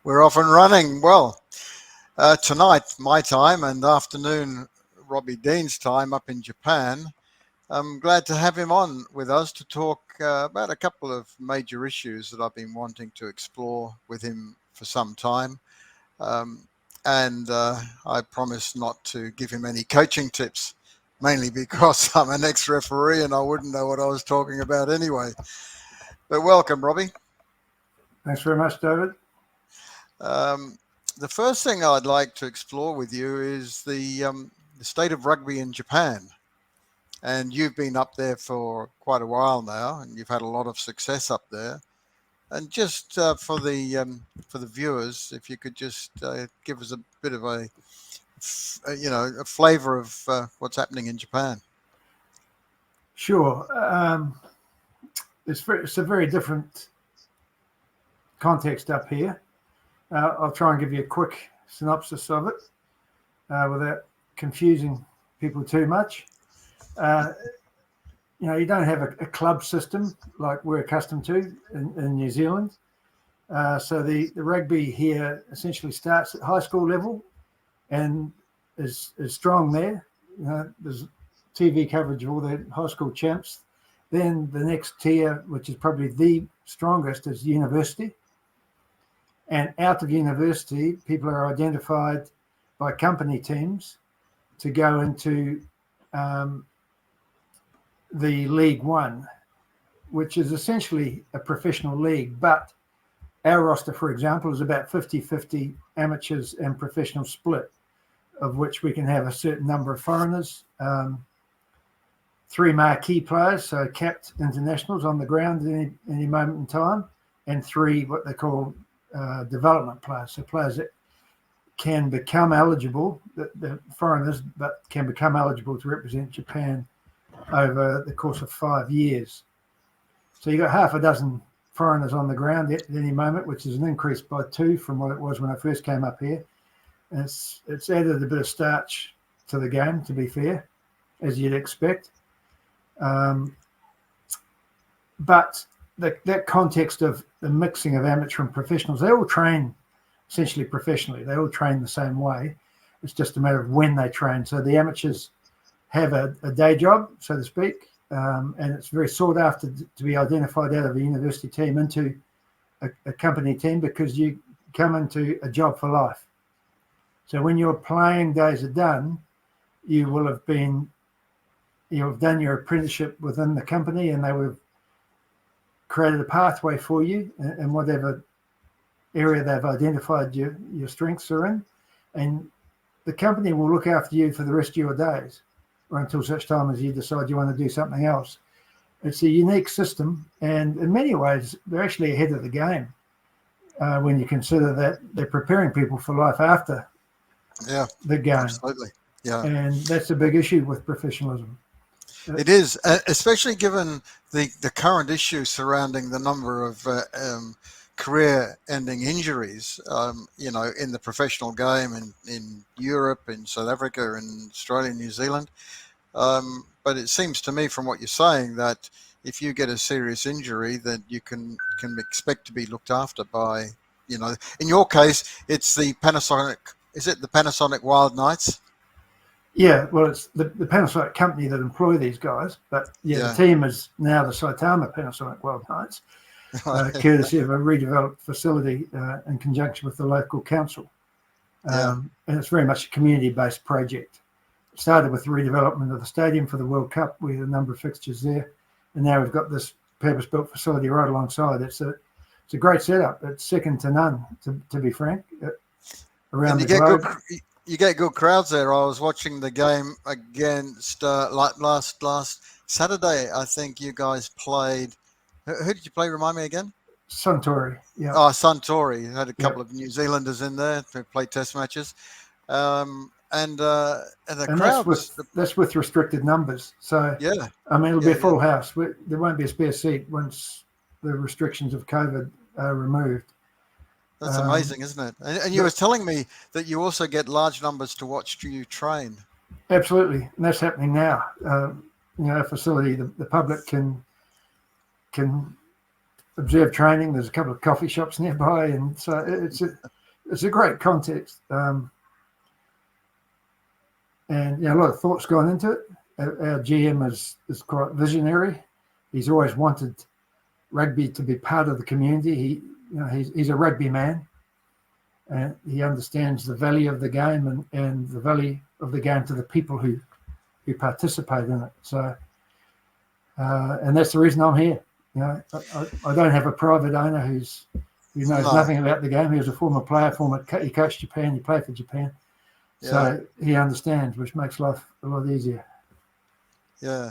We're off and running. Well, tonight, my time, and afternoon, Robbie Deans' time up in Japan. I'm glad to have him on with us to talk about a couple of major issues that I've been wanting to explore with him for some time. And I promise not to give him any coaching tips, mainly because I'm an ex-referee and I wouldn't know what I was talking about anyway. But welcome, Robbie. Thanks very much, David. The first thing I'd like to explore with you is the state of rugby in Japan. And you've been up there for quite a while now, and you've had a lot of success up there. And just for the viewers, if you could just give us a bit of a flavour of what's happening in Japan. Sure. It's a very different context up here. I'll try and give you a quick synopsis of it without confusing people too much. You don't have a club system like we're accustomed to in New Zealand. So the rugby here essentially starts at high school level and is strong there. There's TV coverage of all the high school champs. Then the next tier, which is probably the strongest, is university. And out of university, people are identified by company teams to go into the League One, which is essentially a professional league. But our roster, for example, is about 50-50 amateurs and professional split, of which we can have a certain number of foreigners, 3 marquee players, so capped internationals on the ground at any moment in time, and 3 what they call development players, so players that can become eligible, the foreigners, but can become eligible to represent Japan over the course of 5 years. So you've got half a dozen foreigners on the ground at any moment, which is an increase by 2 from what it was when I first came up here. And it's added a bit of starch to the game, to be fair, as you'd expect. But that context of the mixing of amateur and professionals, they all train essentially professionally. They all train the same way. It's just a matter of when they train. So the amateurs have a day job, so to speak, and it's very sought after to be identified out of a university team into a company team, because you come into a job for life. So when your playing days are done, you have done your apprenticeship within the company, and they would have created a pathway for you in whatever area they've identified your strengths are in, and the company will look after you for the rest of your days, or until such time as you decide you want to do something else. It's a unique system, and in many ways they're actually ahead of the game when you consider that they're preparing people for life after the game. Absolutely. Yeah, and that's a big issue with professionalism. It is, especially given the current issue surrounding the number of career-ending injuries, in the professional game in Europe, in South Africa, in Australia, New Zealand. But it seems to me from what you're saying that if you get a serious injury, then you can expect to be looked after by, in your case, it's the Panasonic. Is it the Panasonic Wild Knights? Yeah, well, it's the Panasonic company that employ these guys, but the team is now the Saitama Panasonic Wild Knights, courtesy of a redeveloped facility in conjunction with the local council. And it's very much a community-based project. It started with the redevelopment of the stadium for the World Cup. We had a number of fixtures there, and now we've got this purpose-built facility right alongside. It's a great setup. It's second to none, to be frank, around the globe. You get good crowds there. I was watching the game against last Saturday. I think you guys played. Who did you play? Remind me again. Suntory. Yeah. Oh, Suntory. You had a couple of New Zealanders in there to play test matches, and the crowd. That's with restricted numbers. So I mean, it'll be a full house. There won't be a spare seat once the restrictions of COVID are removed. That's amazing, isn't it? And you were telling me that you also get large numbers to watch you train. Absolutely, and that's happening now. A facility the public can observe training. There's a couple of coffee shops nearby, and so it's a great context, and a lot of thought's gone into it. Our GM is quite visionary. He's always wanted rugby to be part of the community. He's a rugby man, and he understands the value of the game and the value of the game to the people who participate in it. So, and that's the reason I'm here. I don't have a private owner who knows nothing about the game. He was a former player, he coached Japan, he played for Japan. Yeah. So he understands, which makes life a lot easier. Yeah.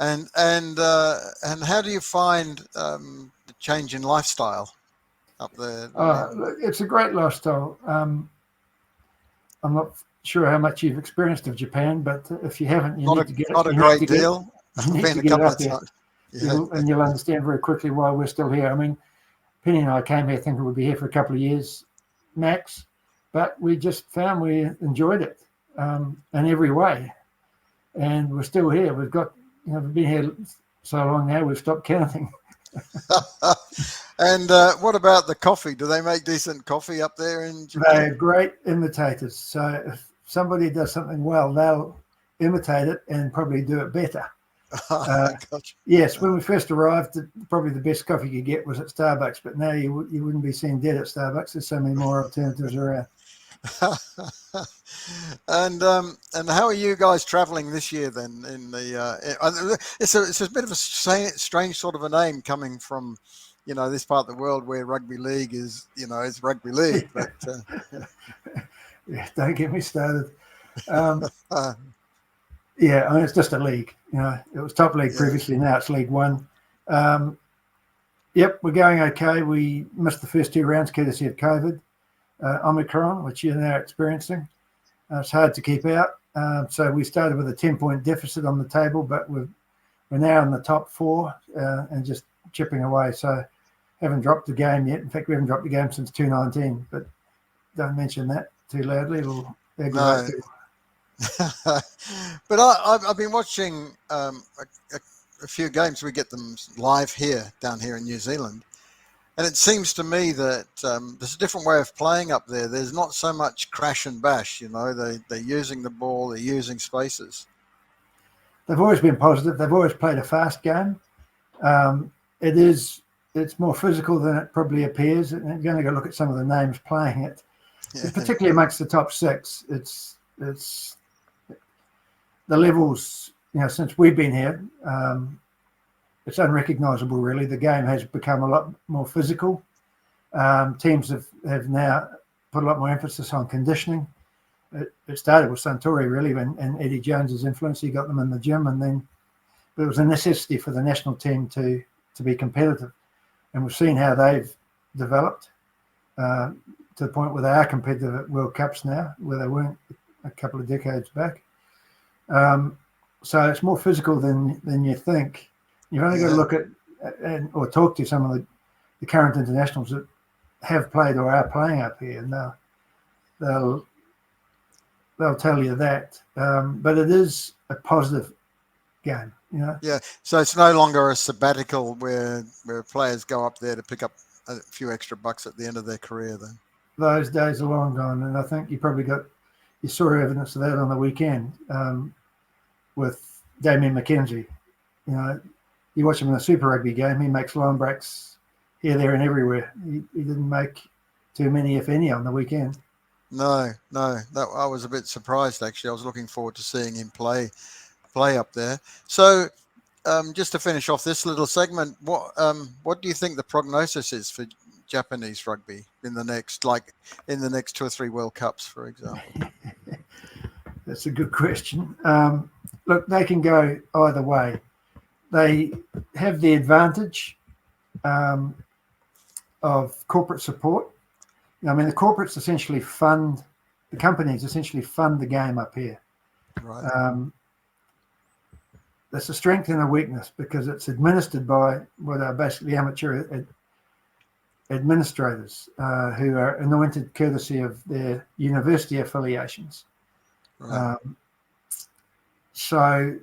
And how do you find the change in lifestyle up there? It's a great lifestyle. I'm not sure how much you've experienced of Japan, but if you haven't, you need to get it. Not a great deal. I've been a couple of times. Yeah. And you'll understand very quickly why we're still here. I mean, Penny and I came here thinking we'd be here for a couple of years max, but we just found we enjoyed it in every way. And we're still here. We've been here so long now, we've stopped counting. And what about the coffee? Do they make decent coffee up there in Japan? They're great imitators. So if somebody does something well, they'll imitate it and probably do it better. Gotcha. Yes, when we first arrived, probably the best coffee you could get was at Starbucks, but now you wouldn't be seen dead at Starbucks. There's so many more alternatives around. And how are you guys traveling this year then? In the it's a bit of a strange sort of a name coming from this part of the world where rugby league is is rugby league, but yeah, don't get me started. Yeah, I mean, it's just a league. It was top league previously. Now it's League One. Yep, we're going okay. We missed the first 2 rounds courtesy of COVID, Omicron, which you're now experiencing. It's hard to keep out. So we started with a 10-point deficit on the table, but we're now in the top 4 and just chipping away. So haven't dropped the game yet. In fact, we haven't dropped the game since 2019. But don't mention that too loudly. It'll aggravate people. But I've been watching a few games. We get them live down here in New Zealand, and it seems to me that there's a different way of playing up there. There's not so much crash and bash. They're using the ball, they're using spaces. They've always been positive. They've always played a fast game. It's more physical than it probably appears. And you're going to go look at some of the names playing it, particularly amongst the top 6. It's the levels, since we've been here, it's unrecognisable, really. The game has become a lot more physical. Teams have now put a lot more emphasis on conditioning. It started with Suntory, really, and Eddie Jones's influence. He got them in the gym, but it was a necessity for the national team to be competitive. And we've seen how they've developed to the point where they are competitive at World Cups now, where they weren't a couple of decades back. So it's more physical than you think. You've only got to look at or talk to some of the current internationals that have played or are playing up here, and they'll tell you that. But it is a positive game, Yeah. So it's no longer a sabbatical where players go up there to pick up a few extra bucks at the end of their career. Then those days are long gone, and I think you saw evidence of that on the weekend with Damien McKenzie. You watch him in a Super Rugby game, he makes line breaks here, there, and everywhere. He didn't make too many, if any, on the weekend. No. I was a bit surprised, actually. I was looking forward to seeing him play up there. So, just to finish off this little segment, what do you think the prognosis is for Japanese rugby in the next 2 or 3 World Cups, for example? That's a good question. Look, they can go either way. They have the advantage of corporate support. I mean, the corporates essentially the companies essentially fund the game up here. Right. That's a strength and a weakness because it's administered by what are basically amateur administrators who are anointed courtesy of their university affiliations. Right. So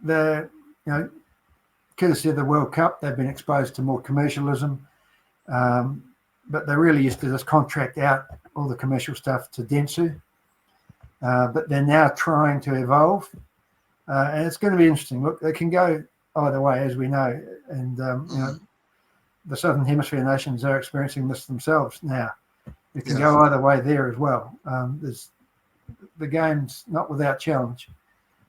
they're, courtesy of the World Cup, they've been exposed to more commercialism. but they really used to just contract out all the commercial stuff to Dentsu. But they're now trying to evolve, and it's going to be interesting. Look, they can go either way, as we know, and you know, the Southern Hemisphere nations are experiencing this themselves now. It can go either way there as well. The game's not without challenge.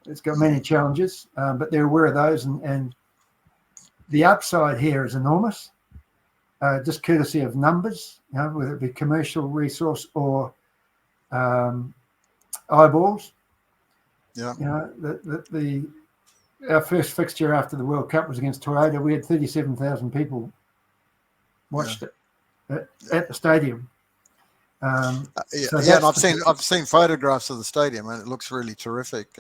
It's got many challenges, but they're aware of those, and the upside here is enormous, just courtesy of numbers, you know, whether it be commercial resource or eyeballs. Yeah. You know, our first fixture after the World Cup was against Toyota. We had 37,000 people watched it at the stadium. And I've seen photographs of the stadium, and it looks really terrific.